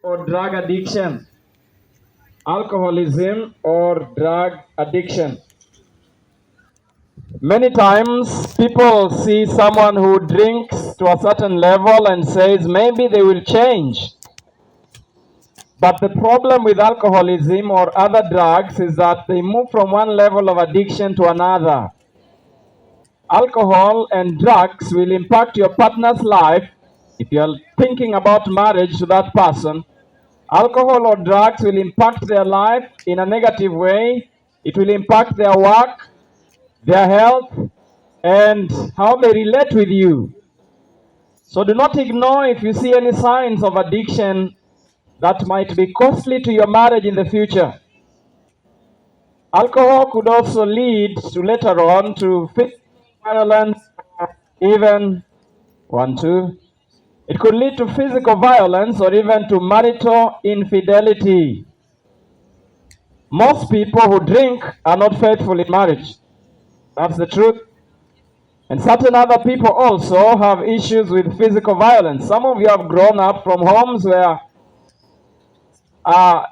or drug addiction, alcoholism or drug addiction. Many times people see someone who drinks to a certain level and says maybe they will change. But the problem with alcoholism or other drugs is that they move from one level of addiction to another. Alcohol and drugs will impact your partner's life. If you're thinking about marriage to that person, alcohol or drugs will impact their life in a negative way. It will impact their work, their health, and how they relate with you. So do not ignore if you see any signs of addiction that might be costly to your marriage in the future. Alcohol could also lead to later on to physical violence, even it could lead to physical violence or even to marital infidelity. Most people who drink are not faithful in marriage. That's the truth. And certain other people also have issues with physical violence. Some of you have grown up from homes where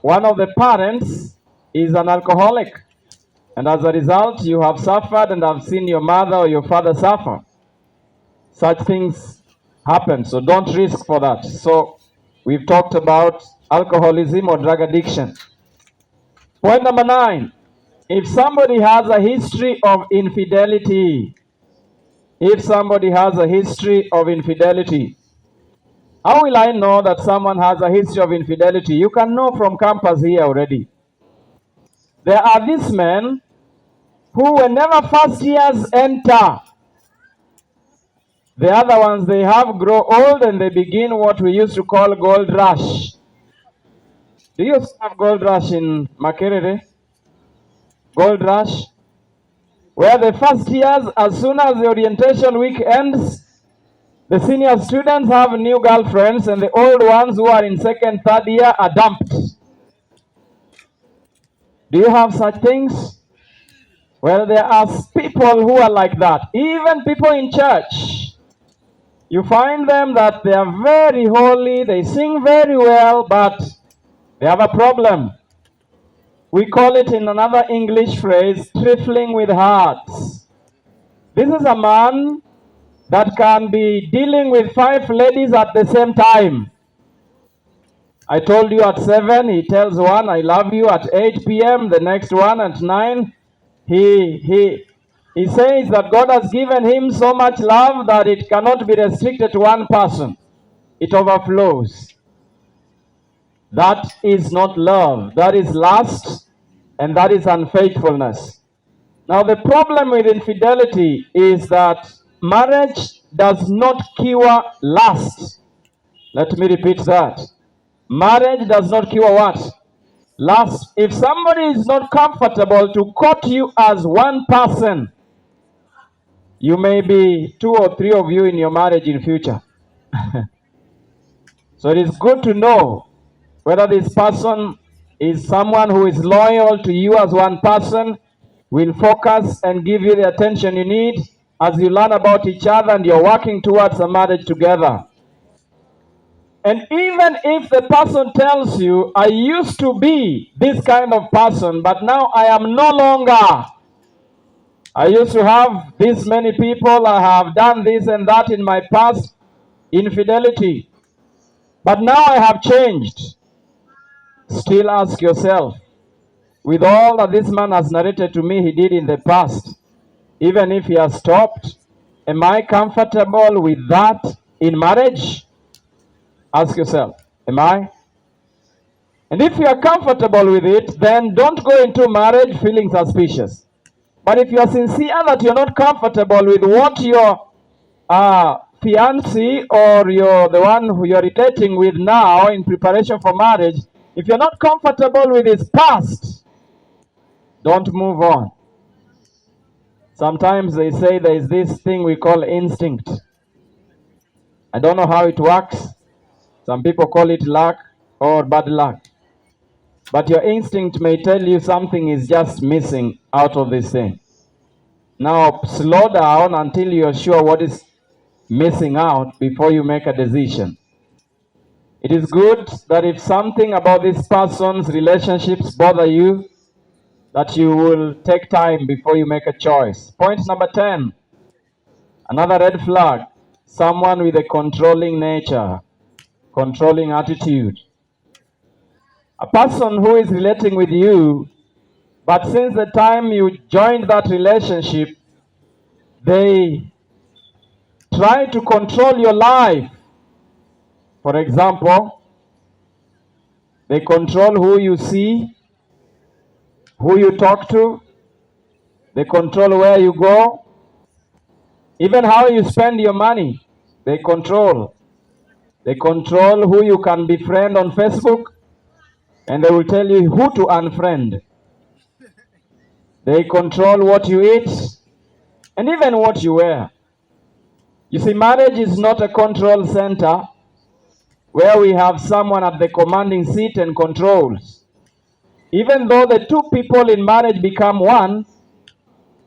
one of the parents is an alcoholic. And as a result, you have suffered and have seen your mother or your father suffer. Such things happen, so don't risk for that. So we've talked about alcoholism or drug addiction. Point number 9, if somebody has a history of infidelity, how will I know that someone has a history of infidelity? You can know from campus here already. There are these men who, whenever first years enter, the other ones, they have grow old and they begin what we used to call gold rush. Do you have gold rush in Makerere? Gold rush? Where the first years, as soon as the orientation week ends, the senior students have new girlfriends and the old ones who are in second, third year are dumped. Do you have such things? Well, there are people who are like that. Even people in church. You find them that they are very holy, they sing very well, but they have a problem. We call it in another English phrase, trifling with hearts. This is a man that can be dealing with 5 ladies at the same time. I told you at 7, he tells one, I love you. At 8 p.m., the next one at 9, he says that God has given him so much love that it cannot be restricted to one person. It overflows. That is not love. That is lust, and that is unfaithfulness. Now, the problem with infidelity is that marriage does not cure lust. Let me repeat that. Marriage does not cure what? Lust. If somebody is not comfortable to court you as one person, you may be 2 or 3 of you in your marriage in future. So it is good to know whether this person is someone who is loyal to you as one person, will focus and give you the attention you need as you learn about each other and you're working towards a marriage together. And even if the person tells you, I used to be this kind of person, but now I am no longer. I used to have this many people, I have done this and that in my past, infidelity. But now I have changed. Still ask yourself, with all that this man has narrated to me he did in the past, even if he has stopped, am I comfortable with that in marriage? Ask yourself, am I? And if you are comfortable with it, then don't go into marriage feeling suspicious. But if you are sincere that you're not comfortable with what your fiancé or the one who you're dating with now in preparation for marriage, if you're not comfortable with his past, don't move on. Sometimes they say there is this thing we call instinct. I don't know how it works. Some people call it luck or bad luck. But your instinct may tell you something is just missing out of this thing. Now, slow down until you're sure what is missing out before you make a decision. It is good that if something about this person's relationships bother you, that you will take time before you make a choice. Point number 10, another red flag, someone with a controlling nature, controlling attitude. A person who is relating with you, but since the time you joined that relationship, they try to control your life. For example, they control who you see, who you talk to, they control where you go, even how you spend your money, they control. They control who you can befriend on Facebook, and they will tell you who to unfriend. They control what you eat, and even what you wear. You see, marriage is not a control center where we have someone at the commanding seat and controls. Even though the two people in marriage become one,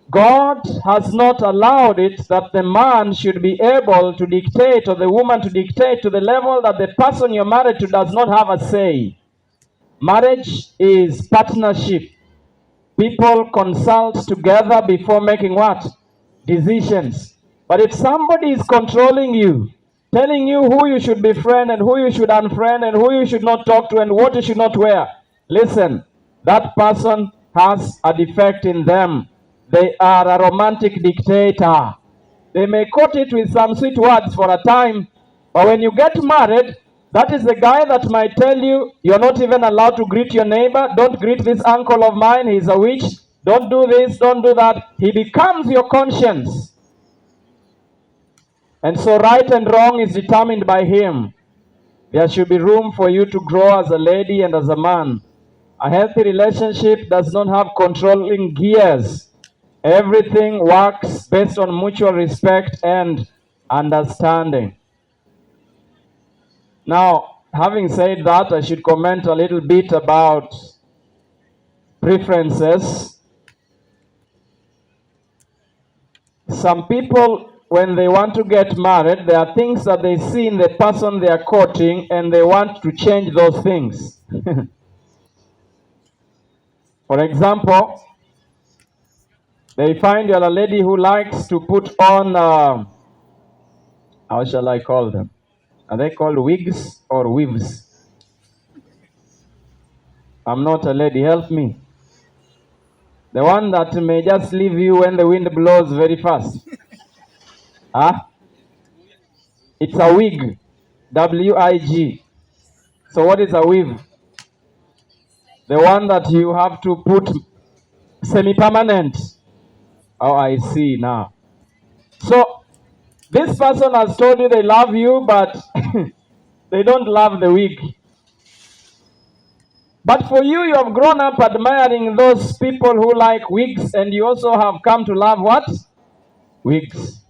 God has not allowed it that the man should be able to dictate or the woman to dictate to the level that the person you're married to does not have a say. Marriage is partnership. People consult together before making what? Decisions. But if somebody is controlling you, telling you who you should befriend and who you should unfriend and who you should not talk to and what you should not wear, listen, that person has a defect in them. They are a romantic dictator. They may quote it with some sweet words for a time, but when you get married, that is the guy that might tell you, you're not even allowed to greet your neighbor. Don't greet this uncle of mine, he's a witch. Don't do this, don't do that. He becomes your conscience. And so right and wrong is determined by him. There should be room for you to grow as a lady and as a man. A healthy relationship does not have controlling gears. Everything works based on mutual respect and understanding. Now, having said that, I should comment a little bit about preferences. Some people, when they want to get married, there are things that they see in the person they are courting and they want to change those things. For example, they find you're a lady who likes to put on, how shall I call them? Are they called wigs or weaves? I'm not a lady, help me. The one that may just leave you when the wind blows very fast. Huh? It's a wig. W-I-G. So what is a weave? The one that you have to put semi-permanent. Oh, I see now. So this person has told you they love you, but they don't love the wig. But for you, you have grown up admiring those people who like wigs, and you also have come to love what? Wigs.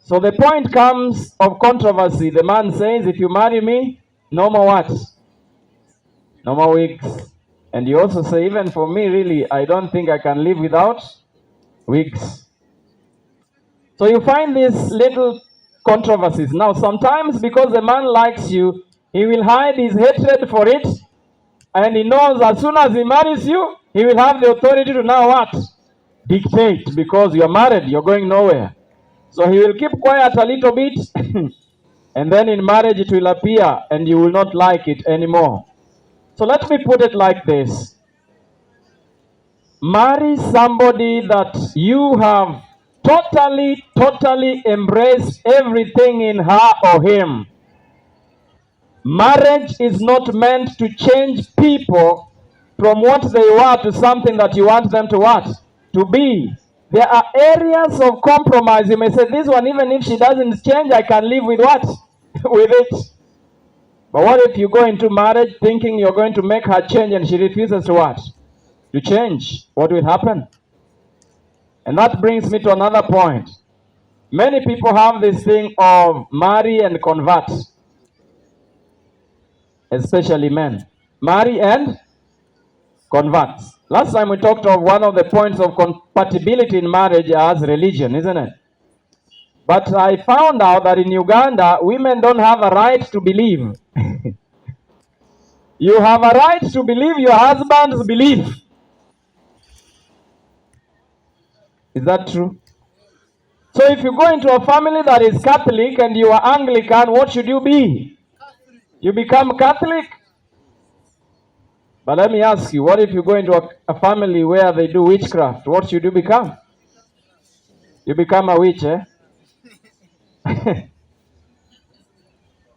So the point comes of controversy. The man says, if you marry me, no more what? No more wigs. And you also say, even for me, really, I don't think I can live without wigs. So you find these little controversies. Now, sometimes because the man likes you, he will hide his hatred for it, and he knows as soon as he marries you, he will have the authority to now what? Dictate, because you're married, you're going nowhere. So he will keep quiet a little bit, and then in marriage it will appear, and you will not like it anymore. So let me put it like this. Marry somebody that you have totally embraced everything in her or him. Marriage is not meant to change people from what they were to something that you want them to what? To be. There are areas of compromise. You may say, this one, even if she doesn't change, I can live with what? With it. But what if you go into marriage thinking you're going to make her change and she refuses to what? To change. What will happen? And that brings me to another point. Many people have this thing of marry and convert. Especially men. Marry and convert. Last time we talked of one of the points of compatibility in marriage as religion, isn't it? But I found out that in Uganda, women don't have a right to believe. You have a right to believe your husband's belief. Is that true? So if you go into a family that is Catholic and you are Anglican, what should you be? You become Catholic? But let me ask you, what if you go into a family where they do witchcraft? What should you become? You become a witch, eh?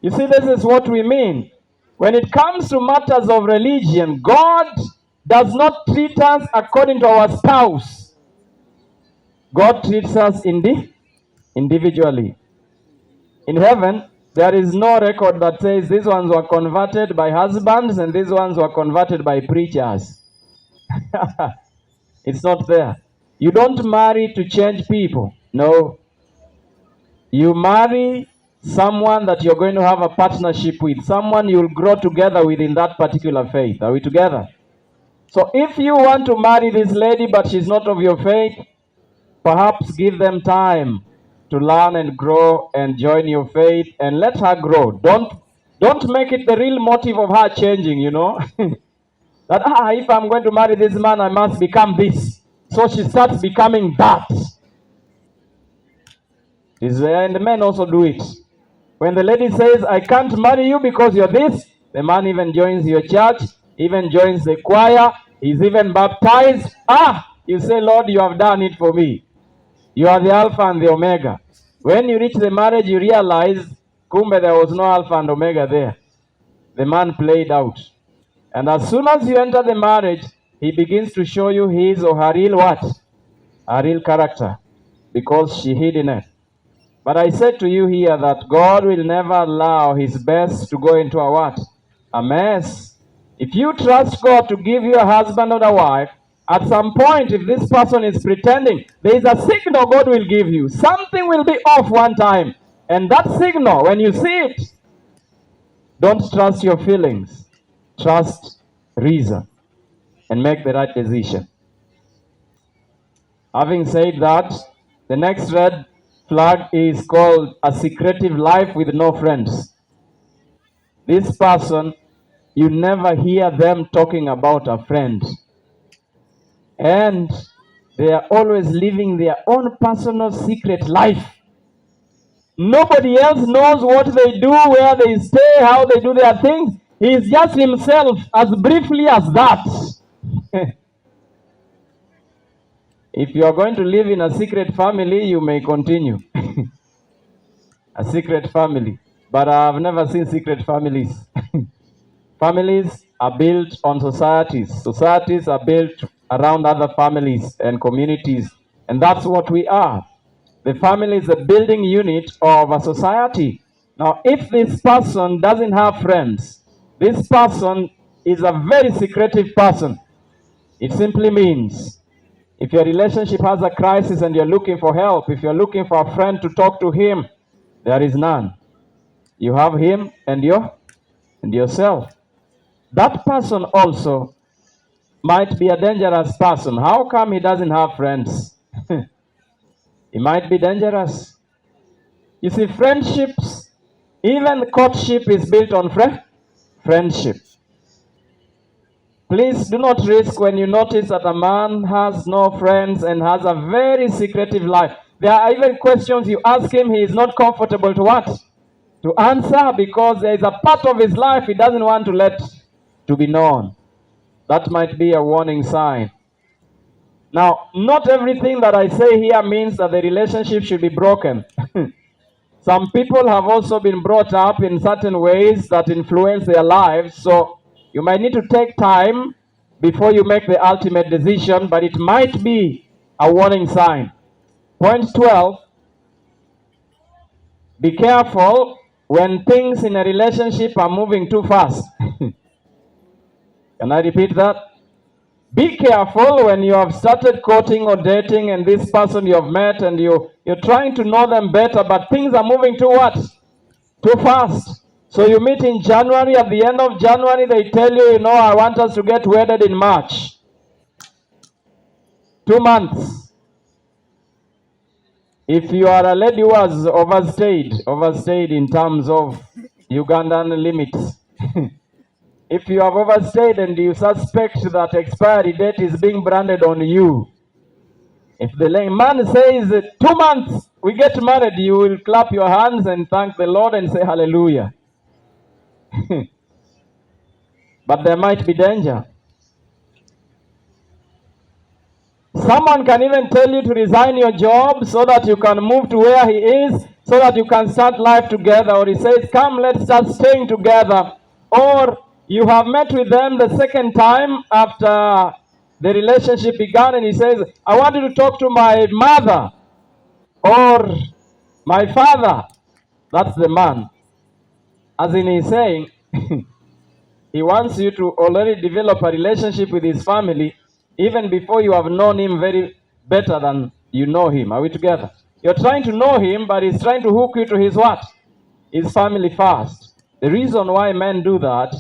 You see, this is what we mean. When it comes to matters of religion, God does not treat us according to our spouse. God treats us individually. In heaven, there is no record that says these ones were converted by husbands and these ones were converted by preachers. It's not there. You don't marry to change people. No. You marry someone that you're going to have a partnership with, someone you'll grow together with in that particular faith. Are we together? So if you want to marry this lady but she's not of your faith, perhaps give them time to learn and grow and join your faith and let her grow. Don't make it the real motive of her changing, you know. That, if I'm going to marry this man, I must become this. So she starts becoming that. And the men also do it. When the lady says, I can't marry you because you're this, the man even joins your church, even joins the choir, he's even baptized. You say, Lord, you have done it for me. You are the Alpha and the Omega. When you reach the marriage, you realize, kumbe, there was no Alpha and Omega there. The man played out. And as soon as you enter the marriage, he begins to show you his or her real what? Her real character. Because she hid in it. But I said to you here that God will never allow his best to go into a what? A mess. If you trust God to give you a husband or a wife, at some point, if this person is pretending, there is a signal God will give you. Something will be off one time. And that signal, when you see it, don't trust your feelings. Trust reason and make the right decision. Having said that, the next red flag is called a secretive life with no friends. This person, you never hear them talking about a friend. And they are always living their own personal secret life. Nobody else knows what they do, where they stay, how they do their things. He is just himself, as briefly as that. If you are going to live in a secret family, you may continue. A secret family. But I've never seen secret families. Families are built on societies. Societies are built around other families and communities. And that's what we are. The family is a building unit of a society. Now, if this person doesn't have friends, this person is a very secretive person. It simply means if your relationship has a crisis and you're looking for help, if you're looking for a friend to talk to him, there is none. You have him and yourself. That person also might be a dangerous person. How come he doesn't have friends? He might be dangerous. You see, friendships, even courtship is built on friendship. Please do not risk when you notice that a man has no friends and has a very secretive life. There are even questions you ask him, he is not comfortable to what? To answer, because there is a part of his life he doesn't want to let to be known. That might be a warning sign. Now, not everything that I say here means that the relationship should be broken. Some people have also been brought up in certain ways that influence their lives, so you might need to take time before you make the ultimate decision, but it might be a warning sign. Point 12, be careful when things in a relationship are moving too fast. Can I repeat that? Be careful when you have started courting or dating and this person you have met and you're trying to know them better, but things are moving too what? Too fast. So you meet in January, at the end of January they tell you, I want us to get wedded in March. 2 months. If you are a lady who has overstayed in terms of Ugandan limits, If you have overstayed and you suspect that expiry date is being branded on you, if the man says 2 months, we get married, you will clap your hands and thank the Lord and say hallelujah. But there might be danger. Someone can even tell you to resign your job so that you can move to where he is, so that you can start life together. Or he says, come, let's start staying together. Or you have met with them the second time after the relationship began, and he says, I want you to talk to my mother or my father. That's the man. As in, he's saying, he wants you to already develop a relationship with his family even before you have known him very better than you know him. Are we together? You're trying to know him, but he's trying to hook you to his what? His family first. The reason why men do that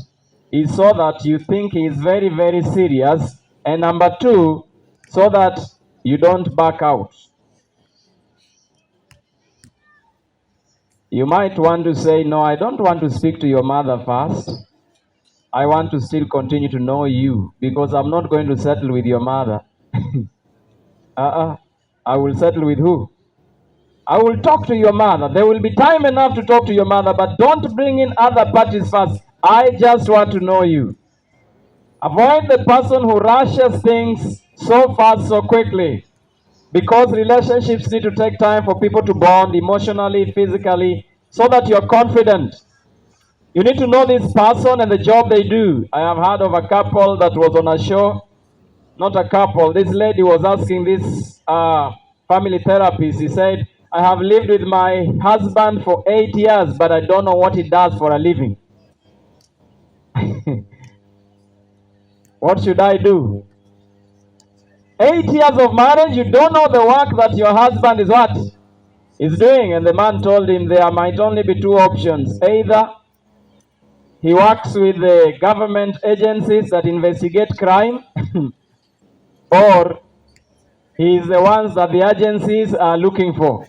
is so that you think he is very, very serious. And number two, so that you don't back out. You might want to say, no, I don't want to speak to your mother first. I want to still continue to know you because I'm not going to settle with your mother. I will settle with who? I will talk to your mother. There will be time enough to talk to your mother, but don't bring in other parties first. I just want to know you. Avoid the person who rushes things so fast, so quickly. Because relationships need to take time for people to bond emotionally, physically, so that you're confident. You need to know this person and the job they do. I have heard of a couple that was on a show. Not a couple. This lady was asking this family therapist. He said, I have lived with my husband for 8 years, but I don't know what he does for a living. What should I do? 8 years of marriage, you don't know the work that your husband is what? Is doing. And the man told him there might only be two options. Either he works with the government agencies that investigate crime, or he is the ones that the agencies are looking for.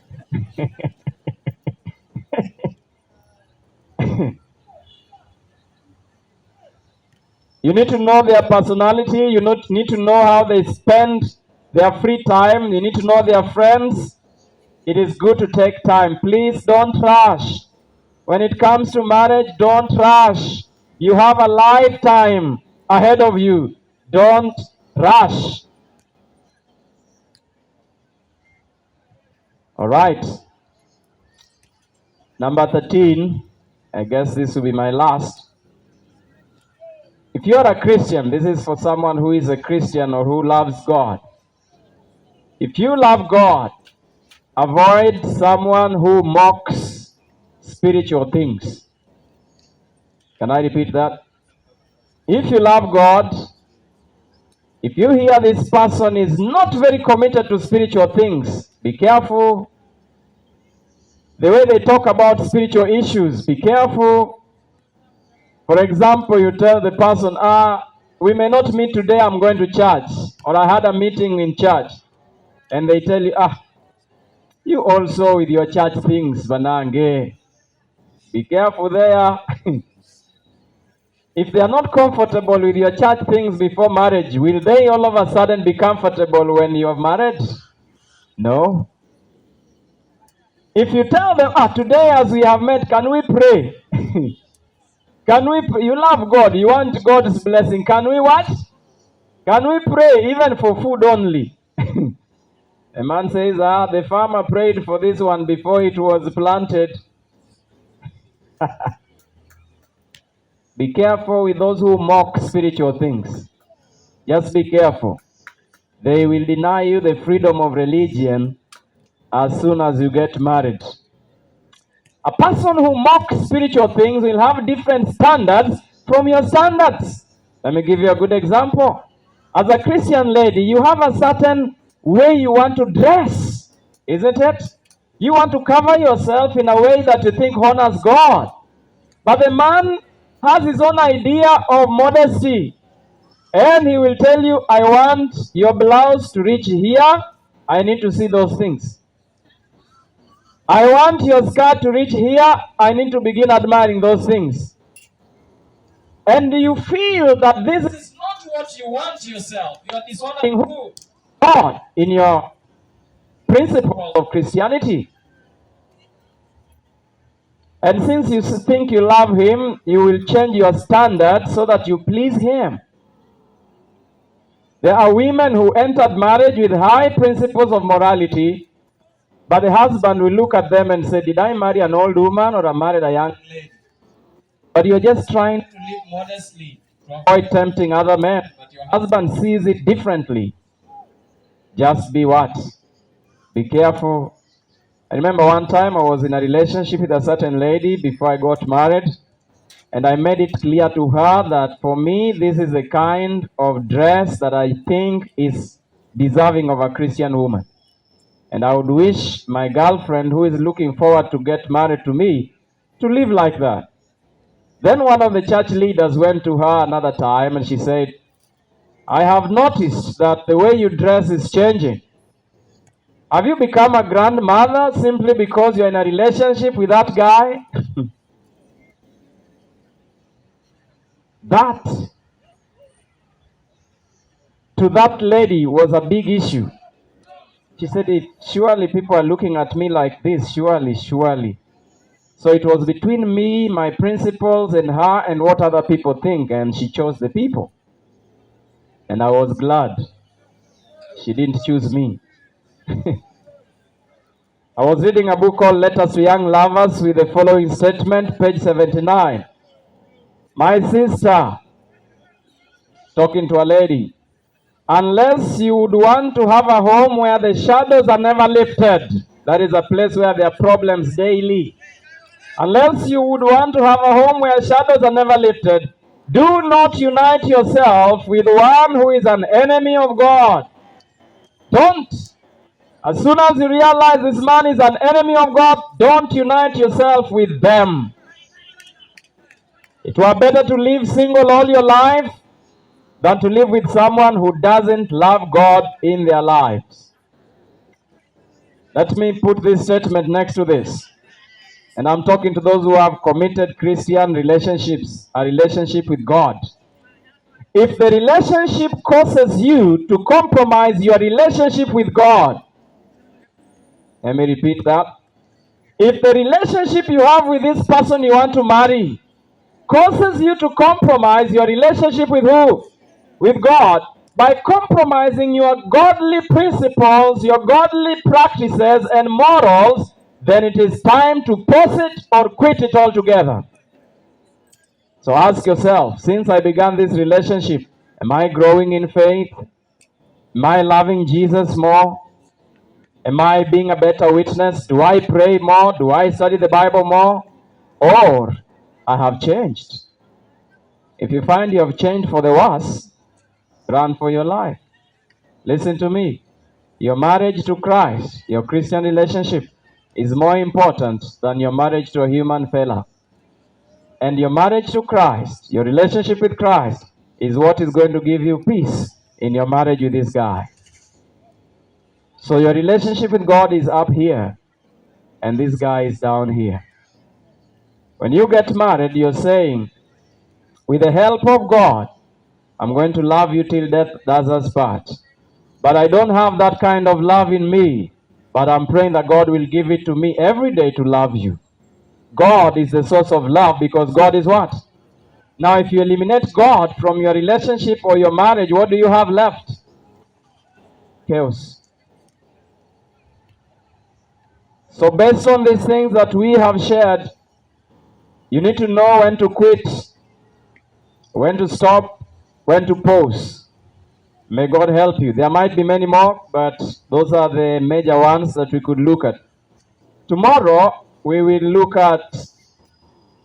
You need to know their personality. You need to know how they spend their free time. You need to know their friends. It is good to take time. Please don't rush. When it comes to marriage, don't rush. You have a lifetime ahead of you. Don't rush. All right. Number 13. I guess this will be my last. If you're a Christian, this is for someone who is a Christian or who loves God. If you love God, avoid someone who mocks spiritual things. Can I repeat that? If you love God, if you hear this person is not very committed to spiritual things, be careful. The way they talk about spiritual issues, be careful. For example, you tell the person, we may not meet today, I'm going to church. Or I had a meeting in church. And they tell you, you also with your church things, Banange. Be careful there. If they are not comfortable with your church things before marriage, will they all of a sudden be comfortable when you are married? No. If you tell them, today as we have met, can we pray? You love God, you want God's blessing. Can we what? Can we pray even for food only? A man says, the farmer prayed for this one before it was planted. Be careful with those who mock spiritual things. Just be careful. They will deny you the freedom of religion as soon as you get married. A person who mocks spiritual things will have different standards from your standards. Let me give you a good example. As a Christian lady, you have a certain way you want to dress, isn't it? You want to cover yourself in a way that you think honors God. But the man has his own idea of modesty. And he will tell you, I want your blouse to reach here. I need to see those things. I want your skirt to reach here. I need to begin admiring those things. and you feel that this is not what you want yourself, you are dishonoring who? God in your principle of Christianity. And since you think you love Him, you will change your standard so that you please Him. There are women who entered marriage with high principles of morality, but the husband will look at them and say, did I marry an old woman or I married a young lady? But you're just trying to live modestly to avoid tempting other men. But your husband sees it differently. Just be what? Be careful. I remember one time I was in a relationship with a certain lady before I got married. And I made it clear to her that for me, this is the kind of dress that I think is deserving of a Christian woman. And I would wish my girlfriend, who is looking forward to get married to me, to live like that. Then one of the church leaders went to her another time and she said, I have noticed that the way you dress is changing. Have you become a grandmother simply because you're in a relationship with that guy? That, to that lady, was a big issue. She said, surely people are looking at me like this, surely. So it was between me, my principles, and her, and what other people think, and she chose the people. And I was glad she didn't choose me. I was reading a book called Letters to Young Lovers with the following statement, page 79. My sister, talking to a lady, unless you would want to have a home where the shadows are never lifted, that is a place where there are problems daily. Unless you would want to have a home where shadows are never lifted, do not unite yourself with one who is an enemy of God. Don't. As soon as you realize this man is an enemy of God, don't unite yourself with them. It were better to live single all your life than to live with someone who doesn't love God in their lives. Let me put this statement next to this. And I'm talking to those who have committed Christian relationships, a relationship with God. If the relationship causes you to compromise your relationship with God, let me repeat that. If the relationship you have with this person you want to marry causes you to compromise your relationship with who? With God, by compromising your godly principles, your godly practices and morals, then it is time to pause it or quit it altogether. So ask yourself, since I began this relationship, am I growing in faith? Am I loving Jesus more? Am I being a better witness? Do I pray more? Do I study the Bible more? Or I have changed? If you find you have changed for the worse, run for your life. Listen to me. Your marriage to Christ, your Christian relationship, is more important than your marriage to a human fella. And your marriage to Christ, your relationship with Christ, is what is going to give you peace in your marriage with this guy. So your relationship with God is up here, and this guy is down here. When you get married, you're saying, with the help of God, I'm going to love you till death does us part. But I don't have that kind of love in me. But I'm praying that God will give it to me every day to love you. God is the source of love because God is what? Now, if you eliminate God from your relationship or your marriage, what do you have left? Chaos. So based on these things that we have shared, you need to know when to quit, when to stop, when to pause. May God help you. There might be many more, but those are the major ones that we could look at. Tomorrow, we will look at